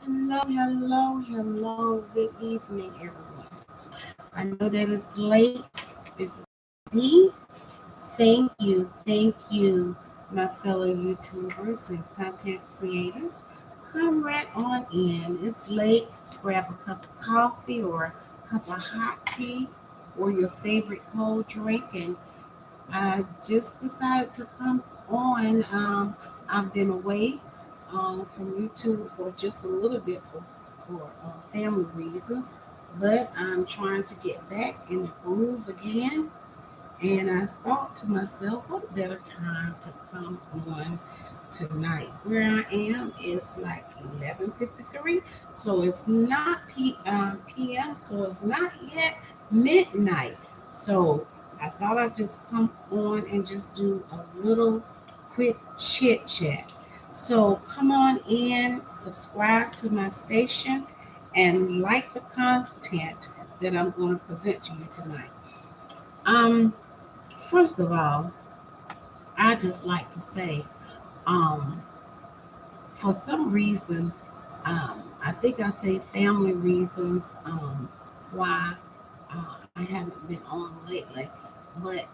Hello. Good evening, everyone. I know that it's late. This is me. Thank you, my fellow YouTubers and content creators. Come right on in. It's late. Grab a cup of coffee or a cup of hot tea or your favorite cold drink. And I just decided to come on. I've been away from YouTube for just a little bit for family reasons, but I'm trying to get back in the groove again. And I thought to myself, what better time to come on tonight? Where I am is like 11:53, so it's not p.m., so it's not yet midnight. So I thought I'd just come on and just do a little quick chit chat. So come on in, subscribe to my station, and like the content that I'm going to present to you tonight. Um, First of all, I just like to say, um, for some reason, I think I say family reasons why I haven't been on lately, but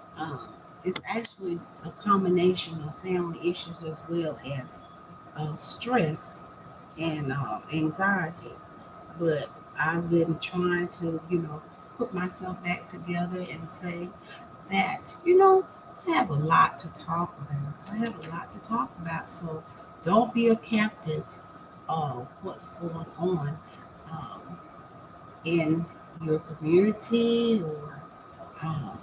it's actually a combination of family issues as well as stress and anxiety. But I've been trying to, put myself back together and say that, I have a lot to talk about. I have a lot to talk about. So don't be a captive of what's going on um, in your community or um,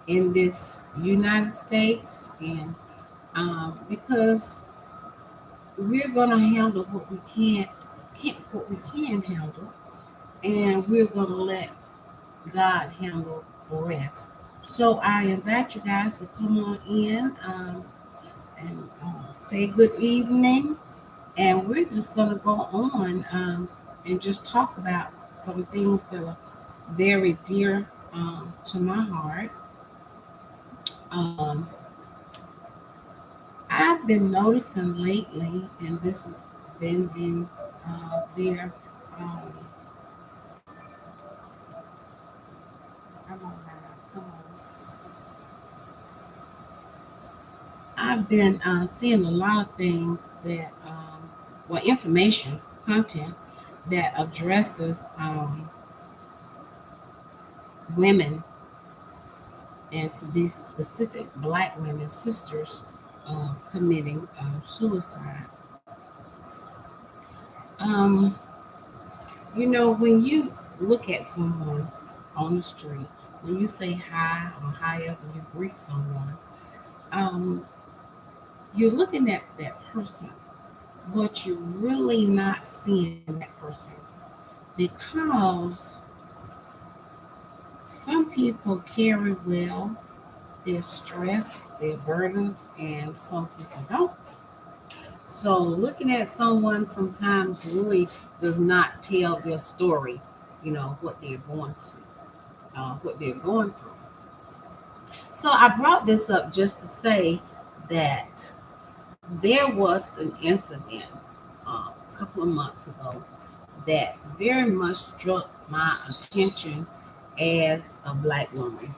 in this United States. And because we're going to handle what we can't what we can handle, and we're going to let God handle the rest. So I invite you guys to come on in and say good evening. And we're just going to go on and just talk about some things that are very dear to my heart. Um, I've been noticing lately, and this has been there. Um, come on now, come on. I've been seeing a lot of things that, well, information, content that addresses women, and to be specific, black women, sisters committing suicide. Um, when you look at someone on the street, when you say hi or however you greet someone, um, you're looking at that person, but you're really not seeing that person because some people carry well their stress, their burdens, and some people don't. So looking at someone sometimes really does not tell their story, what they're going to, what they're going through. So I brought this up just to say that there was an incident a couple of months ago that very much struck my attention as a black woman.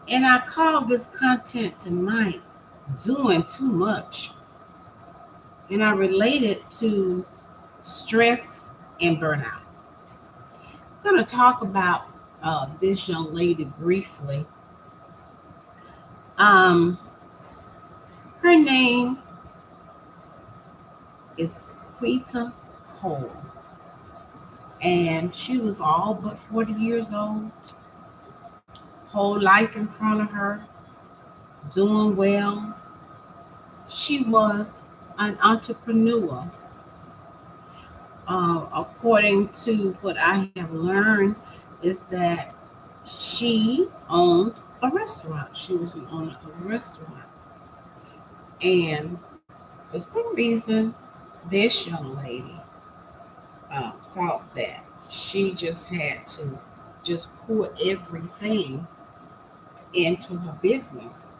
And I call this content tonight doing too much. And I relate it to stress and burnout. I'm going to talk about this young lady briefly. Um, Her name is Quita Cole, and she was all but 40 years old, whole life in front of her, doing well. She was an entrepreneur. According to what I have learned, is that she owned a restaurant. She was an owner of a restaurant. And for some reason, this young lady thought that she just had to just pour everything into her business.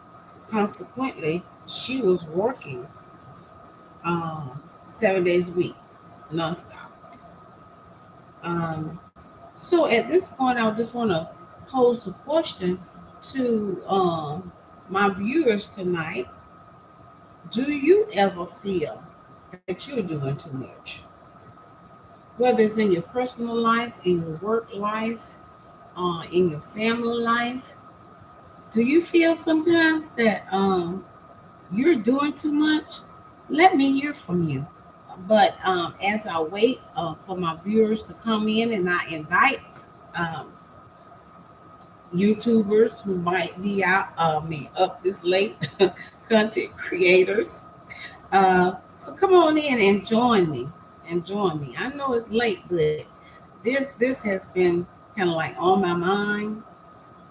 Consequently, she was working 7 days a week. nonstop. Um, so at this point, I just want to pose a question to my viewers tonight. Do you ever feel that you're doing too much? Whether it's in your personal life, in your work life, in your family life, do you feel sometimes that you're doing too much? Let me hear from you. But as I wait for my viewers to come in, and I invite um, YouTubers who might be out, up this late, content creators, so come on in and join me. And join me. I know it's late, but this has been kind of like on my mind.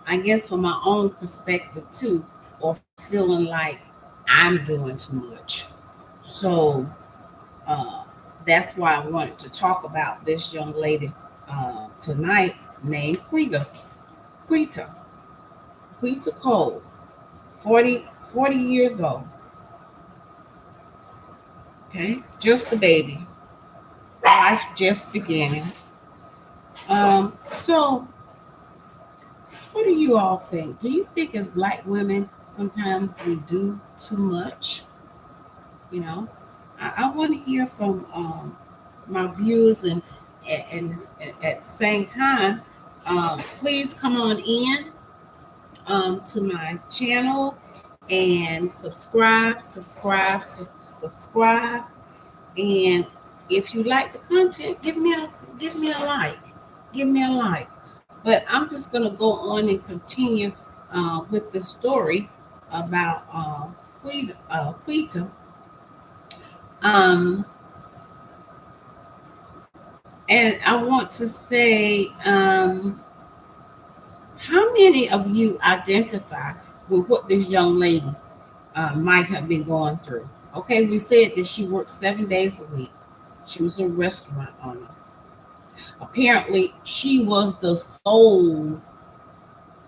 I guess from my own perspective too, or feeling like I'm doing too much. So uh, that's why I wanted to talk about this young lady tonight named Quita, Quita Cole, 40 years old. Okay, just a baby, life just beginning. So what do you all think? Do you think as black women sometimes we do too much? You know, I want to hear from my viewers, and at the same time, please come on in to my channel and subscribe. And if you like the content, give me a like, give me a like. But I'm just gonna go on and continue with the story about Quita. Um, and I want to say, how many of you identify with what this young lady might have been going through? Okay, we said that she worked 7 days a week. She was a restaurant owner. Apparently, she was the sole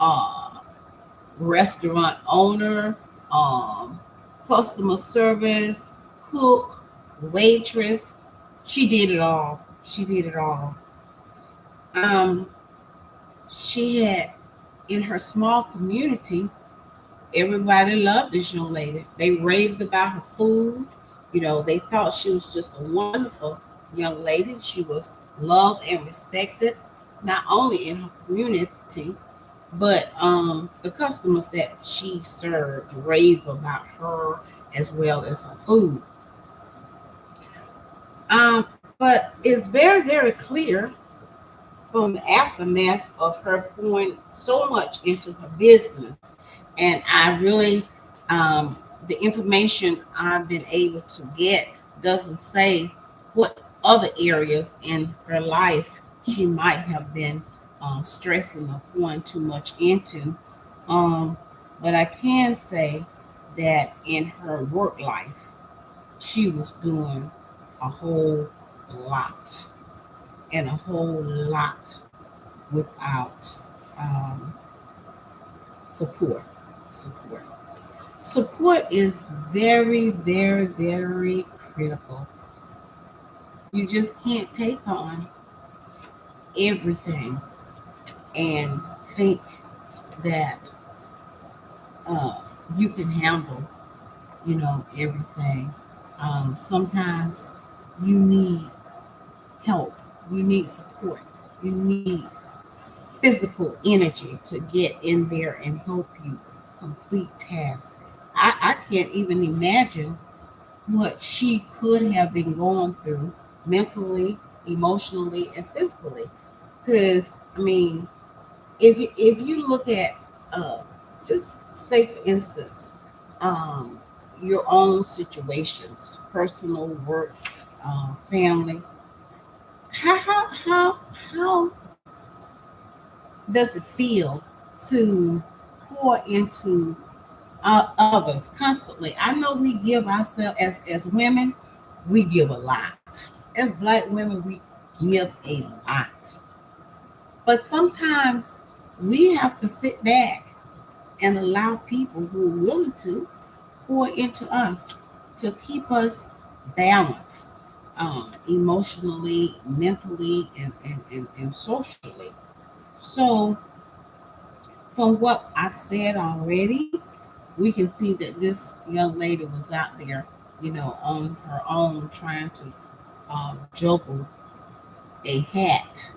uh, restaurant owner, um, customer service, cook, waitress. She did it all. She did it all. Um, she had in her small community, everybody loved this young lady. They raved about her food. You know, they thought she was just a wonderful young lady. She was loved and respected, not only in her community, but the customers that she served rave about her as well as her food. But it's very, very clear from the aftermath of her pouring so much into her business. And I really, the information I've been able to get doesn't say what other areas in her life she might have been stressing or pouring too much into. Um, but I can say that in her work life, she was doing a whole lot and a whole lot without um, support. Support. Support is very, very, very critical. You just can't take on everything and think that uh, you can handle, everything. Sometimes you need help. You need support. You need physical energy to get in there and help you complete tasks. I can't even imagine what she could have been going through mentally, emotionally, and physically. Because, I mean, if you look at, uh, just say, for instance, um, your own situations, personal, work, family, how, how, how, how does it feel to pour into others constantly? I know we give ourselves as women, we give a lot. As black women, we give a lot. But sometimes we have to sit back and allow people who are willing to pour into us to keep us balanced. emotionally, mentally, and socially. So, from what I've said already, we can see that this young lady was out there, on her own trying to juggle a hat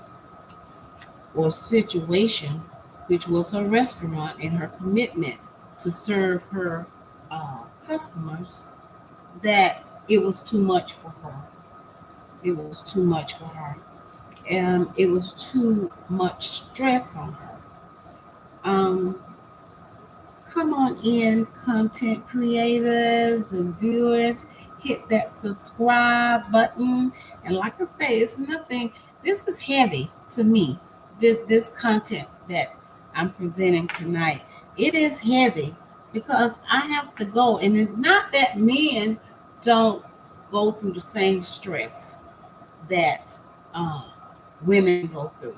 or situation, which was her restaurant and her commitment to serve her customers, that it was too much for her. It was too much for her. And it was too much stress on her. Um, Come on in, content creators and viewers. Hit that subscribe button. And like I say, it's nothing, this is heavy to me. This content that I'm presenting tonight, it is heavy because I have to go. And it's not that men don't go through the same stress that uh, women go through,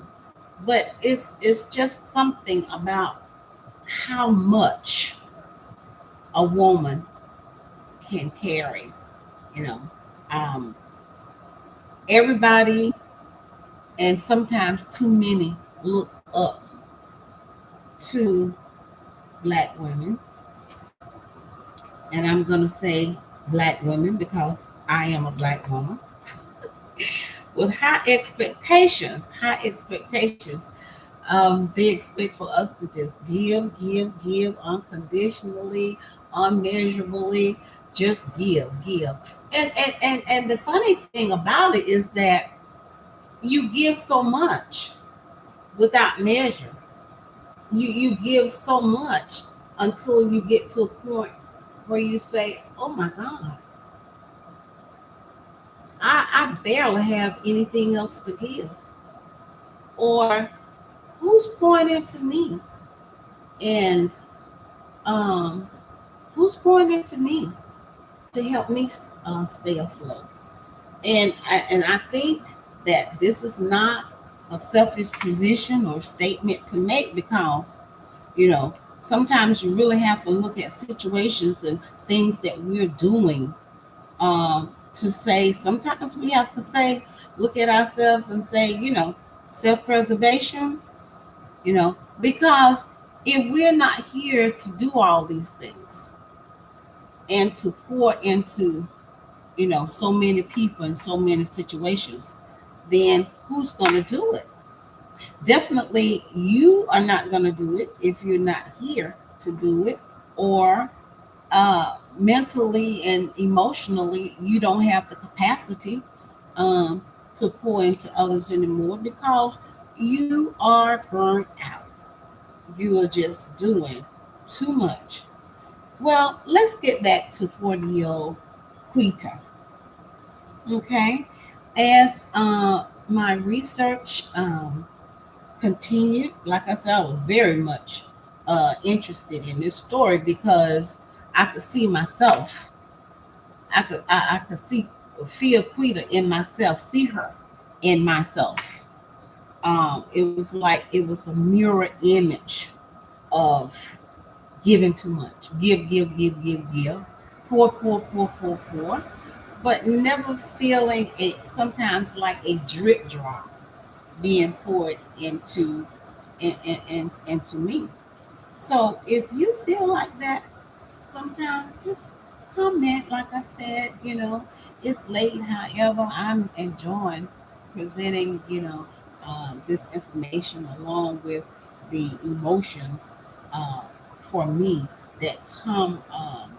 but it's just something about how much a woman can carry. You know, um, everybody and sometimes too many look up to black women, and I'm gonna say black women because I am a black woman with high expectations. High expectations. They expect for us to just give unconditionally, unmeasurably, just give. And the funny thing about it is that you give so much without measure. You give so much until you get to a point where you say, "Oh my God, I barely have anything else to give," or "Who's pointing to me?" and um, "Who's pointing to me to help me stay afloat?" And I think that this is not a selfish position or statement to make because sometimes you really have to look at situations and things that we're doing to say. Sometimes we have to say, look at ourselves and say, self-preservation. Because if we're not here to do all these things and to pour into so many people in so many situations, then who's going to do it? Definitely, you are not going to do it if you're not here to do it, or mentally and emotionally, you don't have the capacity to pour into others anymore because you are burnt out. You are just doing too much. Well, let's get back to 40-year-old Quita. Okay. As my research continued, like I said, I was very much interested in this story because I could see myself. I could feel Quita in myself, see her in myself. It was like it was a mirror image of giving too much. Give. Pour, but never feeling it sometimes like a drip drop being poured into me. So if you feel like that, sometimes just comment. Like I said, it's late. However, I'm enjoying presenting, this information along with the emotions uh, for me that come um,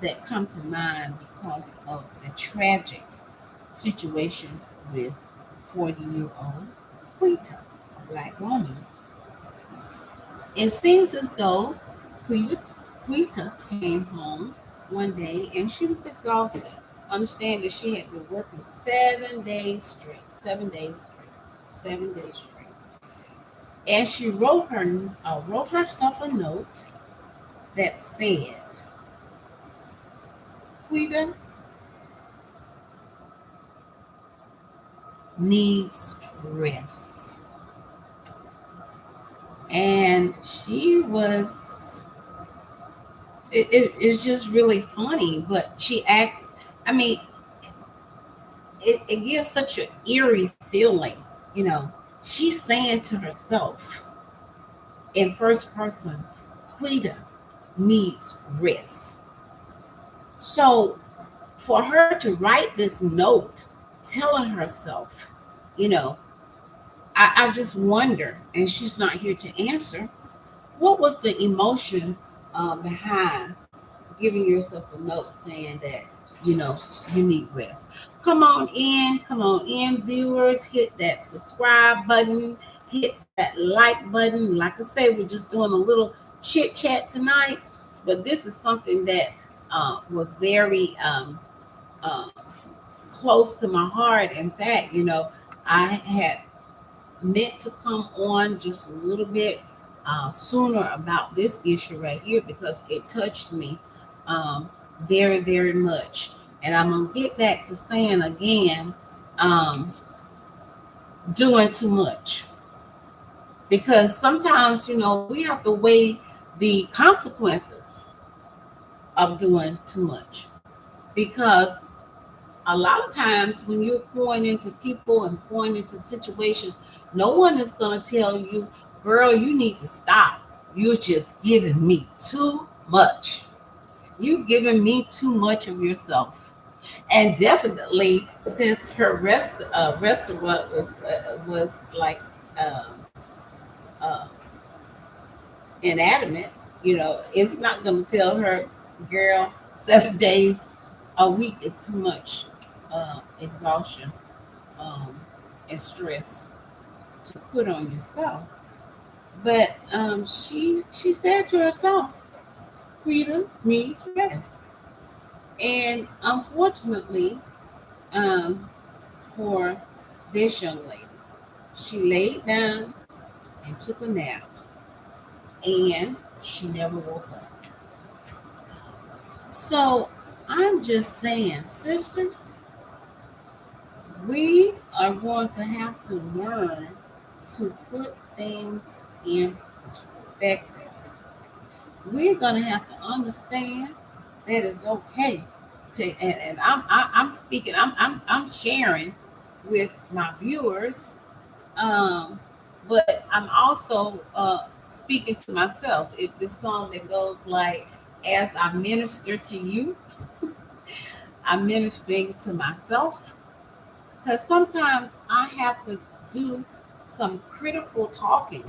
that come to mind because of the tragic situation with 40-year-old Quita, a black woman. It seems as though Quita came home one day and she was exhausted. Understand that she had been working 7 days straight, 7 days straight, 7 days straight. And she wrote herself a note that said, "Quita needs rest." And she was it's just really funny, but she act I mean it gives such an eerie feeling. You know, she's saying to herself in first person, Quita needs rest. So for her to write this note telling herself, you know, I just wonder, and she's not here to answer, what was the emotion behind giving yourself a note saying that, you know, you need rest? Come on in, viewers. Hit that subscribe button, hit that like button. Like I say, we're just doing a little chit chat tonight, but this is something that was very uh, close to my heart. In fact, you know, I had meant to come on just a little bit sooner about this issue right here because it touched me um, very, very much. And I'm going to get back to saying again, um, doing too much. Because sometimes, you know, we have to weigh the consequences of doing too much. Because a lot of times when you're pouring into people and pouring into situations, no one is going to tell you, girl, you need to stop. You're just giving me too much. You giving me too much of yourself. And definitely, since her restaurant was like um, uh, inanimate, you know, it's not going to tell her, girl, 7 days a week is too much exhaustion um, and stress to put on yourself. But she said to herself, freedom needs rest. And unfortunately, um, for this young lady, she laid down and took a nap, and she never woke up. So I'm just saying, sisters, we are going to have to learn to put things in perspective. We're going to have to understand that it's okay to, and I'm speaking, I'm sharing with my viewers, um, but I'm also speaking to myself. If this song that goes like, as I minister to you, I'm ministering to myself because sometimes I have to do some critical talking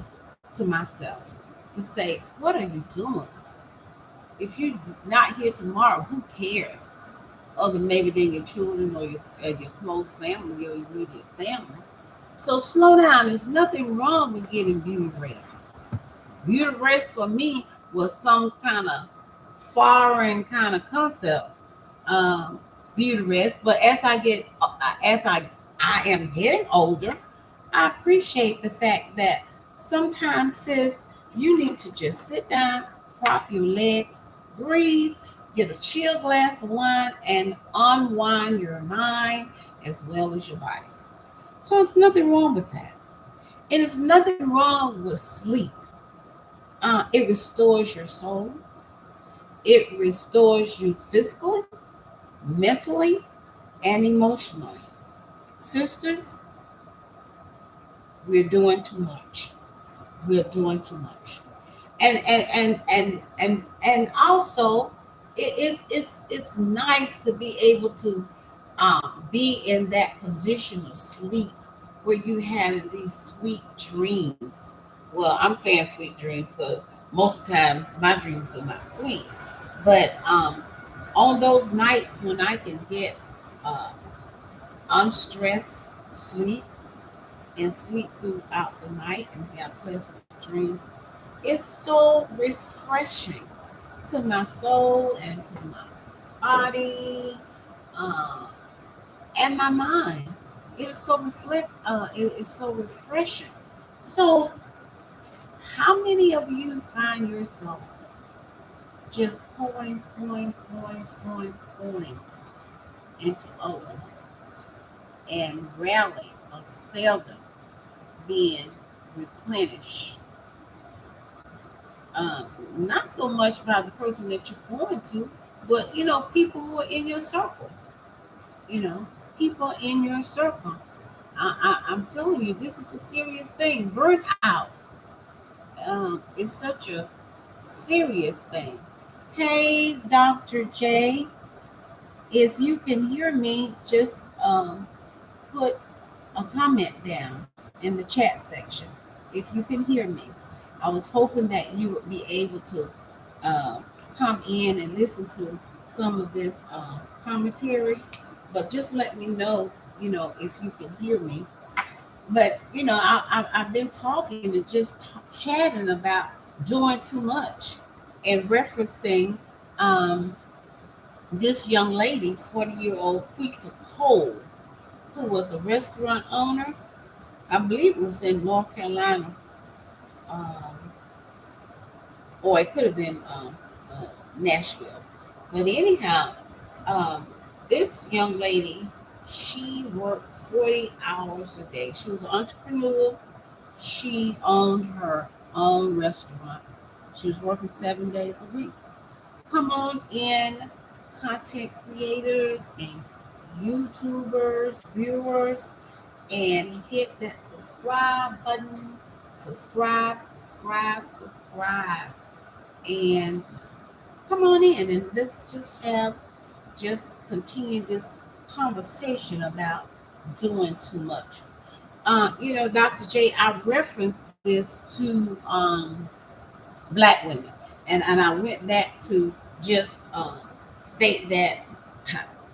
to myself to say, what are you doing? If you're not here tomorrow, who cares? Other maybe than your children or your close family, your immediate family. So slow down. There's nothing wrong with getting beauty rest. Beauty rest for me was some kind of foreign kind of concept. Um, Beauty rest, but as I am getting older, I appreciate the fact that sometimes, sis, you need to just sit down, prop your legs, breathe, get a chill glass of wine, and unwind your mind as well as your body. So it's nothing wrong with that. And it's nothing wrong with sleep. It restores your soul. It restores you physically, mentally, and emotionally. Sisters, we're doing too much. We're doing too much. And also it's nice to be able to be in that position of sleep where you have these sweet dreams. Well, I'm saying sweet dreams because most of the time my dreams are not sweet, but on those nights when I can get uh, unstressed sleep and sleep throughout the night and have pleasant dreams, it's so refreshing to my soul and to my body uh, and my mind. It is so it is so refreshing. So, how many of you find yourself just pouring into others and rarely or seldom being replenished? Um, Not so much by the person that you're going to, but you know, people who are in your circle, you know, people in your circle. I'm telling you, this is a serious thing. Burnout is such a serious thing. Hey, Dr. J, if you can hear me, just put a comment down in the chat section. If you can hear me, I was hoping that you would be able to uh, come in and listen to some of this commentary, but just let me know, if you can hear me. But I've been talking and just chatting about doing too much and referencing um, this young lady, 40-year-old Quita Cole, who was a restaurant owner. I believe it was in North Carolina, um, or it could have been Nashville. But anyhow, um, this young lady, she worked 40 hours a day. She was an entrepreneur. She owned her own restaurant. She was working 7 days a week. Come on in, content creators and YouTubers, viewers, and hit that subscribe button. Subscribe, subscribe, subscribe. And come on in and let's just continue this conversation about doing too much. Dr. J, I referenced this to black women, and I went back to just state that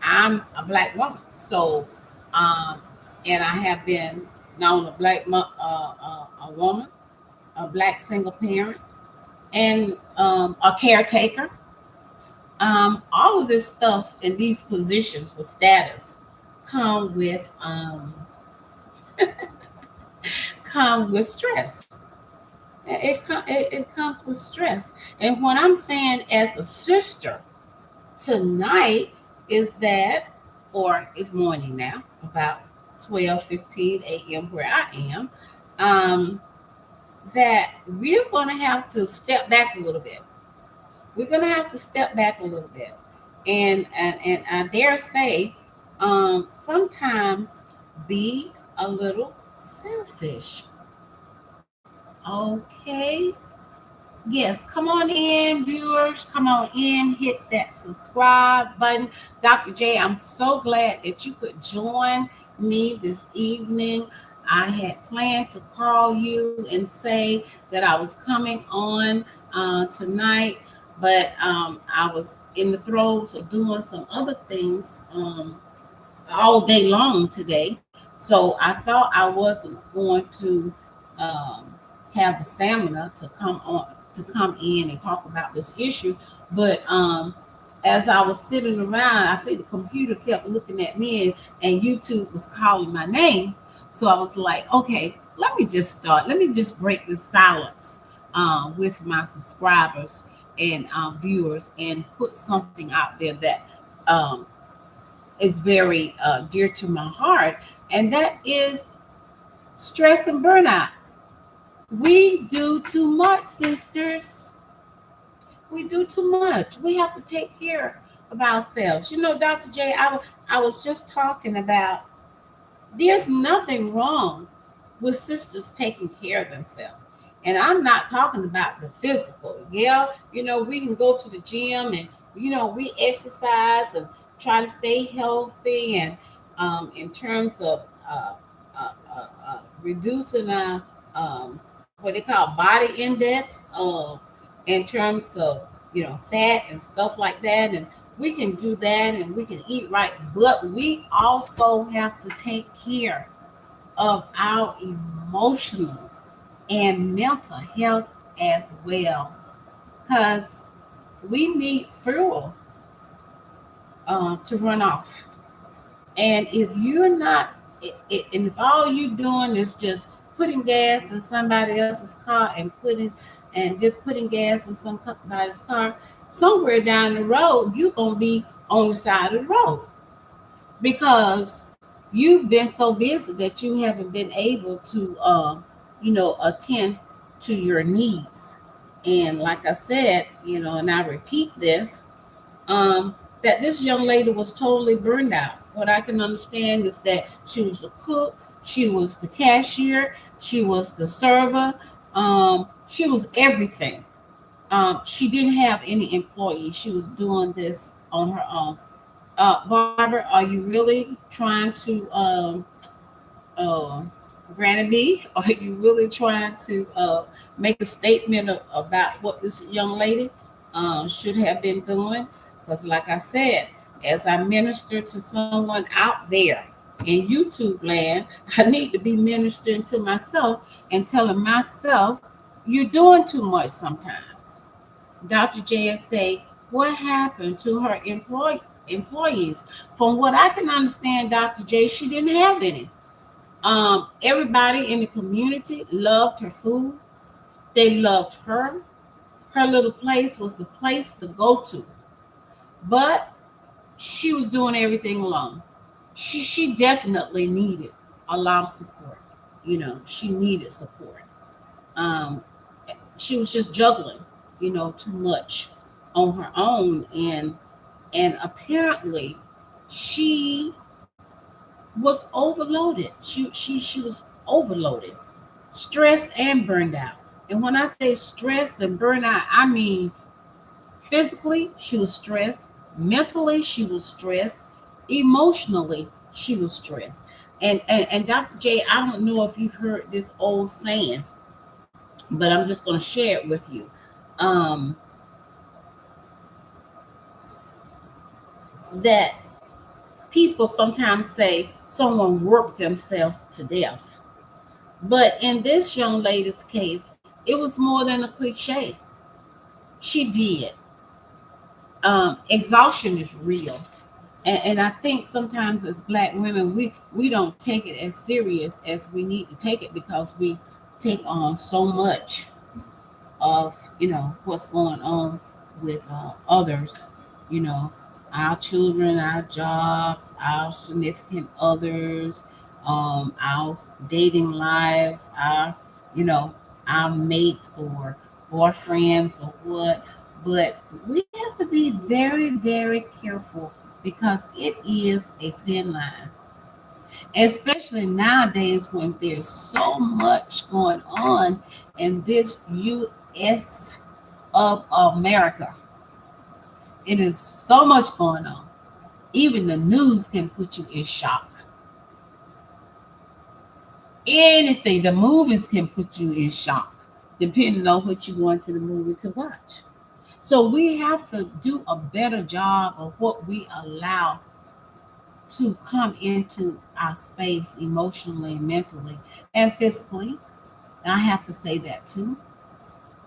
I'm a black woman. So, um, and I have been known a a woman, a black single parent, and a caretaker. All of this stuff and these positions of status come with um, come with stress. It comes with stress. And what I'm saying as a sister tonight is that, or it's morning now, about 12:15 a.m. where I am, um, that we're going to have to step back a little bit. We're going to have to step back a little bit. And I dare say, sometimes be a little selfish. Okay. Yes, come on in, viewers. Come on in, hit that subscribe button. Dr. J, I'm so glad that you could join me this evening. I had planned to call you and say that I was coming on tonight, but I was in the throes of doing some other things all day long today. So I thought I wasn't going to um, have the stamina to come in and talk about this issue. But as I was sitting around, I think the computer kept looking at me and YouTube was calling my name. So I was like, okay, let me just start. Let me just break this silence with my subscribers and viewers and put something out there that um, is very dear to my heart, and that is stress and burnout. We do too much, sisters. We do too much. We have to take care of ourselves. Dr. J, I was just talking about there's nothing wrong with sisters taking care of themselves. And I'm not talking about the physical. Yeah, we can go to the gym and, we exercise and try to stay healthy. And in terms of reducing our, what they call body index, in terms of, fat and stuff like that. And we can do that and we can eat right. But we also have to take care of our emotional and mental health as well, because we need fuel to run off. And if you're not, and if all you're doing is just putting gas in somebody else's car and just putting gas in somebody's car, somewhere down the road, you're going to be on the side of the road because you've been so busy that you haven't been able to, attend to your needs. And like I said, and I repeat this, that this young lady was totally burned out. what I can understand is that she was the cook, she was the cashier, she was the server, she was everything. She didn't have any employees. She was doing this on her own. Barbara, are you really trying to uh, Granny B? Are you really trying to make a statement about what this young lady should have been doing? Because, like I said, as I minister to someone out there in YouTube land, I need to be ministering to myself and telling myself, you're doing too much sometimes. Dr. J say, what happened to her employees? From what I can understand, Dr. J, she didn't have any. Everybody in the community loved her food. They loved her. Her little place was the place to go to. But she was doing everything alone. She definitely needed a lot of support. She needed support. Um, she was just juggling, too much on her own, and apparently she was overloaded. She was overloaded, stressed and burned out. And when I say stressed and burnout, I mean physically she was stressed, mentally she was stressed, emotionally she was stressed. And Dr. J, I don't know if you've heard this old saying, but I'm just going to share it with you. Um, that people sometimes say someone worked themselves to death. But in this young lady's case, it was more than a cliche. She did. Exhaustion is real. And I think sometimes as black women, we don't take it as serious as we need to take it because we take on so much of what's going on with others, you know, our children, our jobs, our significant others, our dating lives, our you know our mates or boyfriends or what. But we have to be very, very careful because it is a thin line, especially nowadays when there's so much going on in this U.S. of America. It is so much going on. Even the news can put you in shock. Anything, the movies can put you in shock, depending on what you go into the movie to watch. So we have to do a better job of what we allow to come into our space emotionally, mentally, and physically. I have to say that too,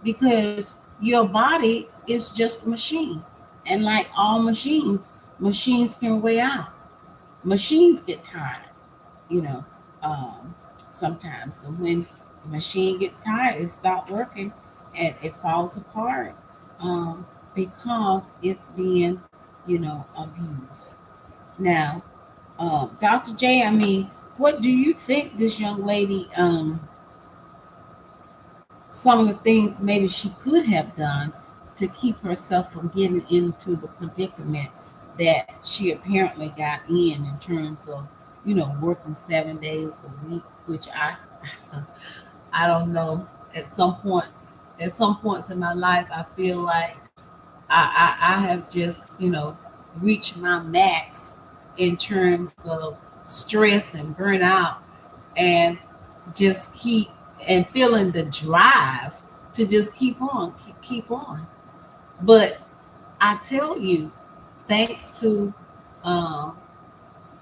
because your body is just a machine. And like all machines, machines can wear out. Machines get tired, you know, um, sometimes. So when the machine gets tired, it stops working and it falls apart because it's being, abused. Now, Dr. J, I mean, what do you think this young lady, some of the things maybe she could have done to keep herself from getting into the predicament that she apparently got in terms of, working 7 days a week, which I don't know. At some point, at some points in my life, I feel like I have just, reached my max in terms of stress and burnout and just keep and feeling the drive to just keep on. But I tell you, thanks to um,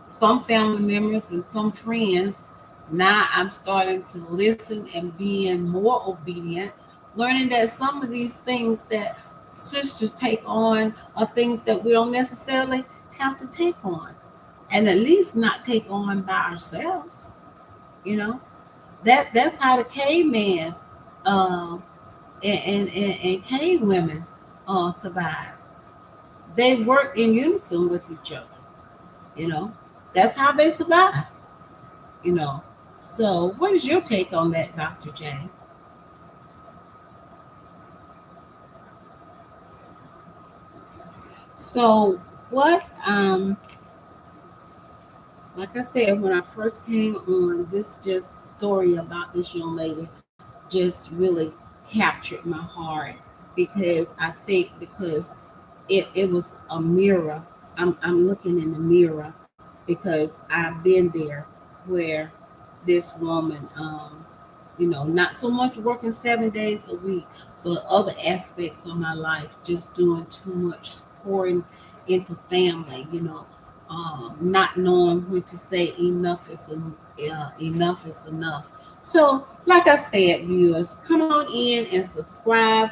some family members and some friends, now I'm starting to listen and being more obedient, learning that some of these things that sisters take on are things that we don't necessarily have to take on, and at least not take on by ourselves. You know that's how the caveman um, and cave women survive. They work in unison with each other. You know, that's how they survive. You know, so what is your take on that, Dr. J? So what Like I said, when I first came on, this just story about this young lady just really captured my heart because I think because it was a mirror. I'm looking in the mirror because I've been there where this woman, not so much working 7 days a week, but other aspects of my life, just doing too much pouring into family, not knowing when to say enough is enough. So, like I said, viewers, come on in and subscribe.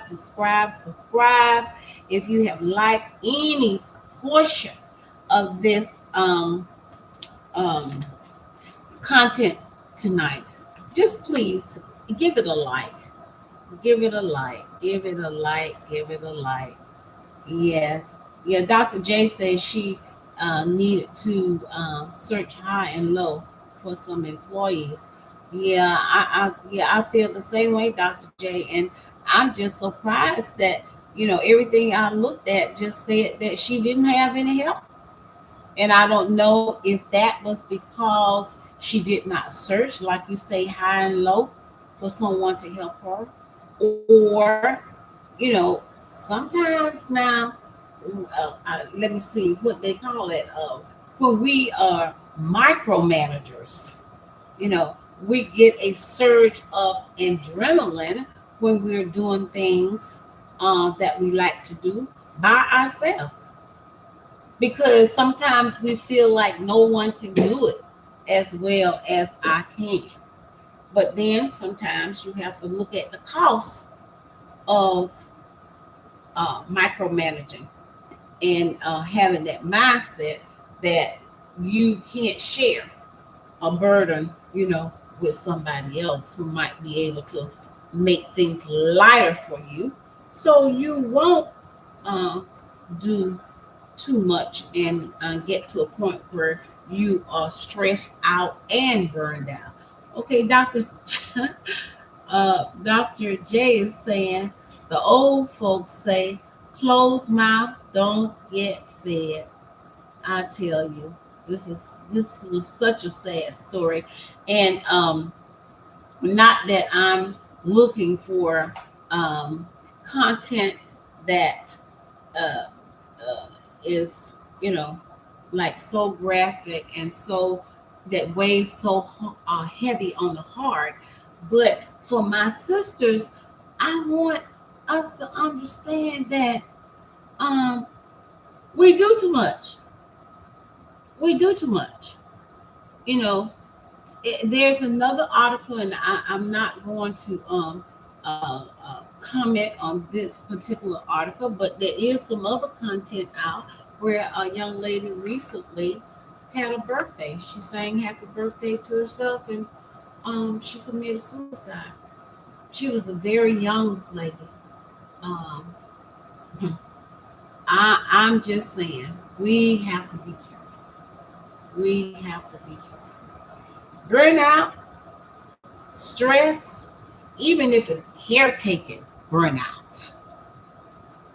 If you have liked any portion of this um, content tonight, just please give it a like. Give it a like. Give it a like. Give it a like. Yes. Yeah, Dr. J says she needed to search high and low for some employees. I feel the same way, Dr. J, and I'm just surprised that everything I looked at just said that she didn't have any help, and I don't know if that was because she did not search, like you say, high and low for someone to help her, or sometimes now let me see what they call it. When we are micromanagers, we get a surge of adrenaline when we're doing things that we like to do by ourselves. Because sometimes we feel like no one can do it as well as I can. But then sometimes you have to look at the cost of micromanaging and having that mindset that you can't share a burden, with somebody else who might be able to make things lighter for you. So you won't uh, do too much and get to a point where you are stressed out and burned out. Okay, Dr. J is saying the old folks say, closed mouth don't get fed. I tell you, this was such a sad story, and not that I'm looking for content that uh, is like so graphic and so that weighs so heavy on the heart, but for my sisters, I want us to understand that um, we do too much. We do too much. You know, there's another article, and I'm not going to comment on this particular article, but there is some other content out where a young lady recently had a birthday. She sang happy birthday to herself, and she committed suicide. She was a very young lady. Um, I'm just saying, we have to be careful. We have to be careful. Burnout, stress, even if it's caretaking burnout,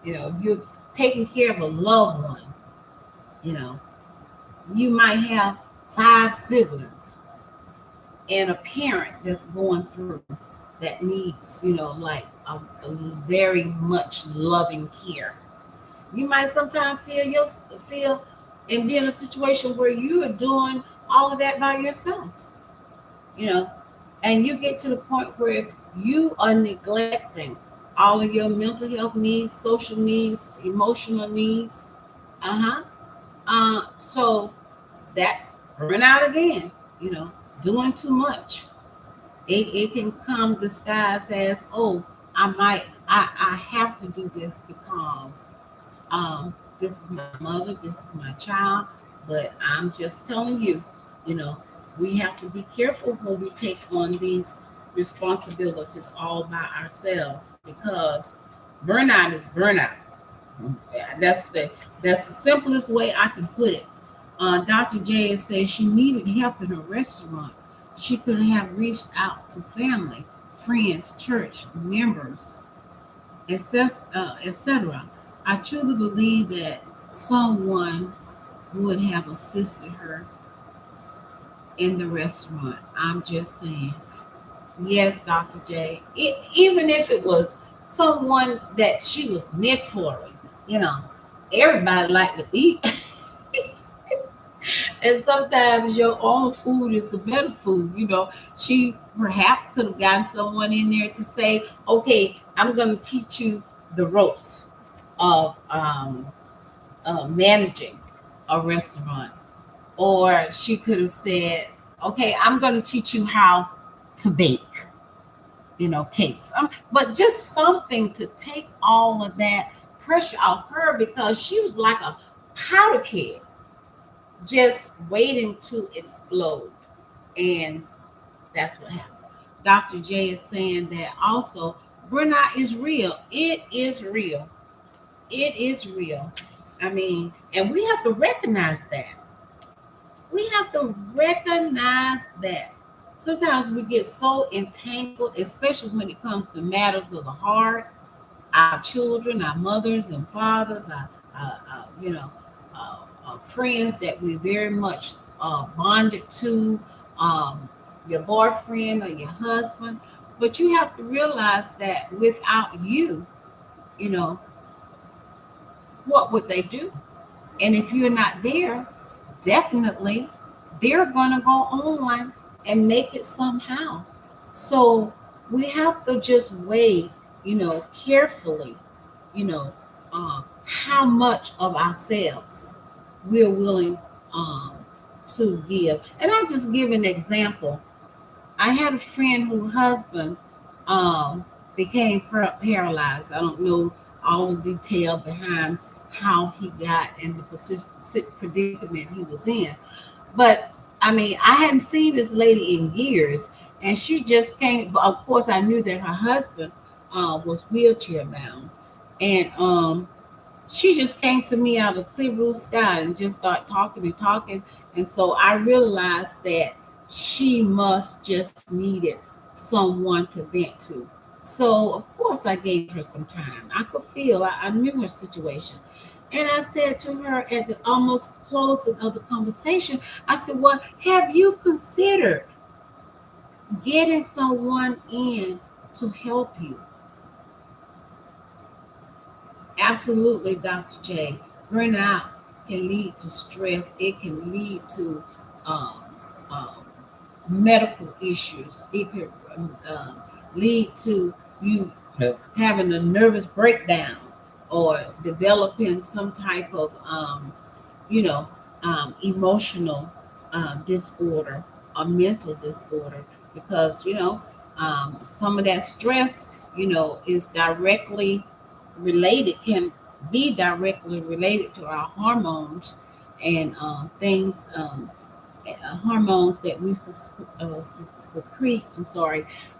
you're taking care of a loved one, you know, you might have 5 siblings and a parent that's going through that needs, like a very much loving care. You might sometimes feel and be in a situation where you are doing all of that by yourself, you know, and you get to the point where you are neglecting all of your mental health needs, social needs, emotional needs. Uh-huh. So that's burnout again, you know, doing too much. It can come disguised as, oh, I have to do this because this is my mother, this is my child, but I'm just telling you, you know, we have to be careful when we take on these responsibilities all by ourselves because burnout is burnout. Yeah, that's the simplest way I can put it. Dr. J says she needed help in her restaurant. She could have reached out to family, friends, church members, etc. I truly believe that someone would have assisted her. in the restaurant. I'm just saying. Yes, Dr. J. Even if it was someone that she was mentoring, you know, everybody like to eat. And sometimes your own food is the better food. She perhaps could have gotten someone in there to say, okay, I'm going to teach you the ropes of managing a restaurant. Or she could have said, okay, I'm going to teach you how to bake, cakes. But just something to take all of that pressure off her, because she was like a powder keg just waiting to explode. And that's what happened. Dr. J is saying that also burnout is real. It is real. It is real. I mean, and we have to recognize that. We have to recognize that. Sometimes we get so entangled, especially when it comes to matters of the heart, our children, our mothers and fathers, friends that we very much bonded to, um, your boyfriend or your husband. But you have to realize that without you, you know, what would they do? And if you're not there, definitely they're going to go on and make it somehow. So we have to just weigh, carefully, you know, how much of ourselves we're willing um, to give. And I'll just give an example. I had a friend whose husband um, became paralyzed. I don't know all the detail behind how he got in the predicament he was in. But I mean, I hadn't seen this lady in years, and she just came. But of course, I knew that her husband was wheelchair bound, and she just came to me out of clear blue sky and just started talking and talking. And so I realized that she must just needed someone to vent to. So of course I gave her some time. I could feel, I knew her situation. And I said to her at the almost closing of the conversation, I said, well, have you considered getting someone in to help you? Absolutely, Dr. J. Burnout can lead to stress. It can lead to um, um, medical issues. It can lead to you having a nervous breakdown or developing some type of, you know, emotional disorder or mental disorder, because, some of that stress, is directly related, can be directly related to our hormones and things, hormones that we secrete,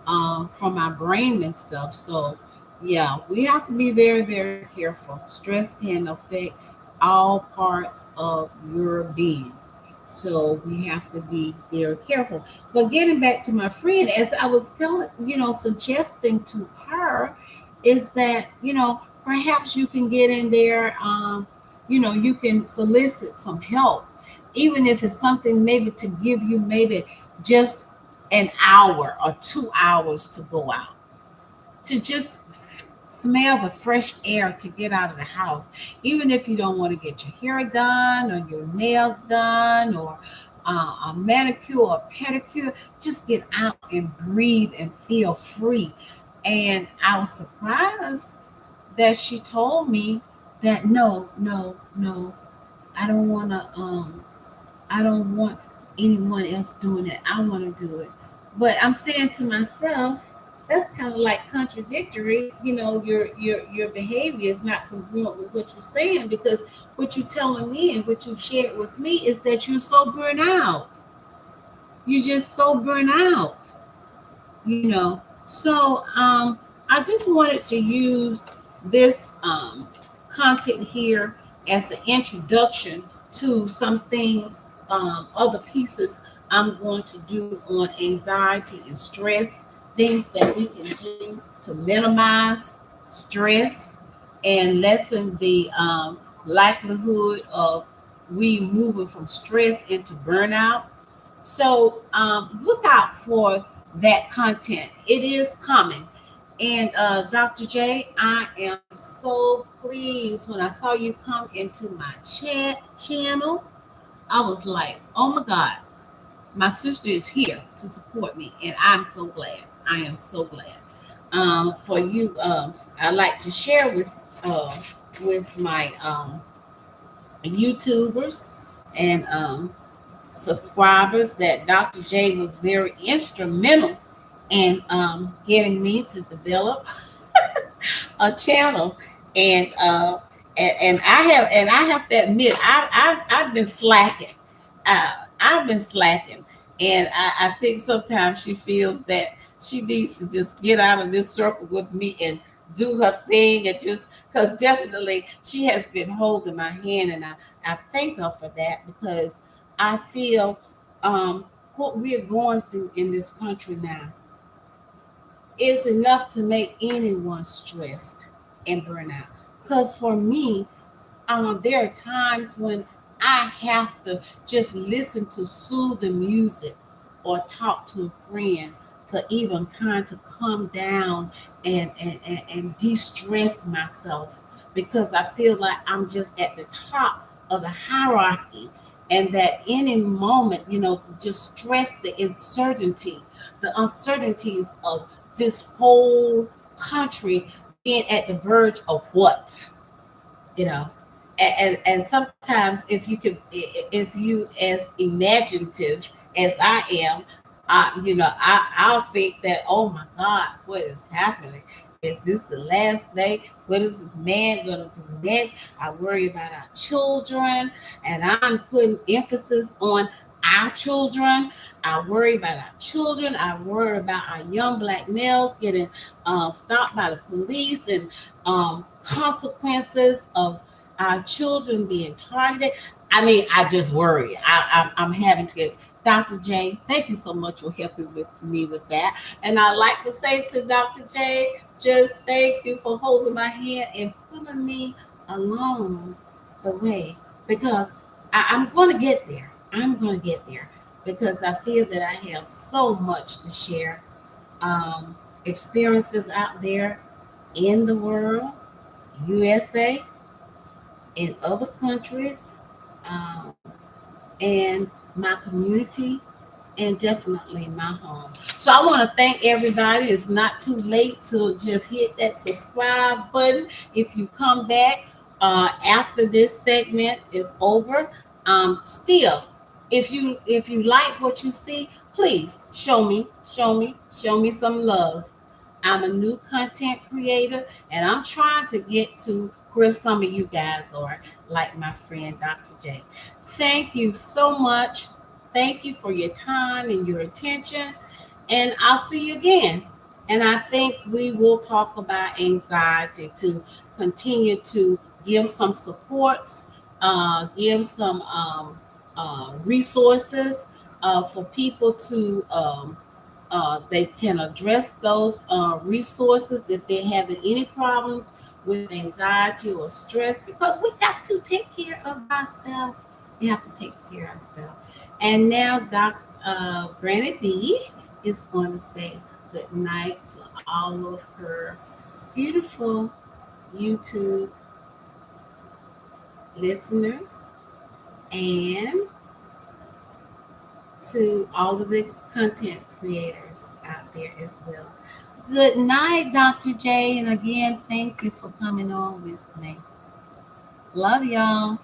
from our brain and stuff. So, yeah, we have to be very, very careful. Stress can affect all parts of your being. So we have to be very careful. But getting back to my friend, as I was telling, suggesting to her, is that, perhaps you can get in there, you can solicit some help, even if it's something maybe to give you maybe just an hour or 2 hours to go out, to just smell the fresh air, to get out of the house, even if you don't want to get your hair done or your nails done or a manicure or pedicure. Just get out and breathe and feel free. And I was surprised that she told me that no, no, no, I don't want to. I don't want anyone else doing it. I want to do it. But I'm saying to myself, that's kind of like contradictory. Your behavior is not congruent with what you're saying, because what you're telling me and what you've shared with me is that you're so burnt out. You're just so burnt out. you know. So I just wanted to use this content here as an introduction to some things, other pieces I'm going to do on anxiety and stress, things that we can do to minimize stress and lessen the likelihood of we moving from stress into burnout. So look out for that content. It is coming. And Dr. J, I am so pleased when I saw you come into my chat channel. I was like, oh my God, my sister is here to support me, and I'm so glad. I am so glad. For you, I like to share with my YouTubers and subscribers that Dr. J was very instrumental in getting me to develop a channel, and and I have to admit I've been slacking. I've been slacking, and I think sometimes she feels that she needs to just get out of this circle with me and do her thing, and just because definitely she has been holding my hand, and I thank her for that, because I feel what we're going through in this country now is enough to make anyone stressed and burn out. Because for me, there are times when I have to just listen to soothing music or talk to a friend to even kind of calm down and de-stress myself, because I feel like I'm just at the top of the hierarchy, and that any moment, just stress, the uncertainties of this whole country being at the verge of what, you know and sometimes, if you as imaginative as I am, I'll think that, oh my God, what is happening? Is this the last day? What is this man gonna do next? I worry about our children, and I'm putting emphasis on our children. I worry about our children. I worry about our young black males getting stopped by the police, and consequences of our children being targeted. I mean, I just worry. I'm having to get Dr. J. Thank you so much for helping with me with that. And I like to say to Dr. J, just thank you for holding my hand and pulling me along the way, because I'm going to get there. I'm going to get there, because I feel that I have so much to share. Experiences out there in the world, USA, in other countries, um, and my community, and definitely my home. So I want to thank everybody. It's not too late to just hit that subscribe button. If you come back after this segment is over, still, if you like what you see, please show me some love. I'm a new content creator, and I'm trying to get to where some of you guys are, like my friend Dr. J. Thank you so much. Thank you for your time and your attention. And I'll see you again. And I think we will talk about anxiety to continue to give some supports, give some resources for people to they can address those resources if they're having any problems with anxiety or stress, because we have to take care of ourselves. We have to take care of ourselves. And now, Granny D is going to say good night to all of her beautiful YouTube listeners, and to all of the content creators out there as well. Good night, Dr. J. And again, thank you for coming on with me. Love y'all.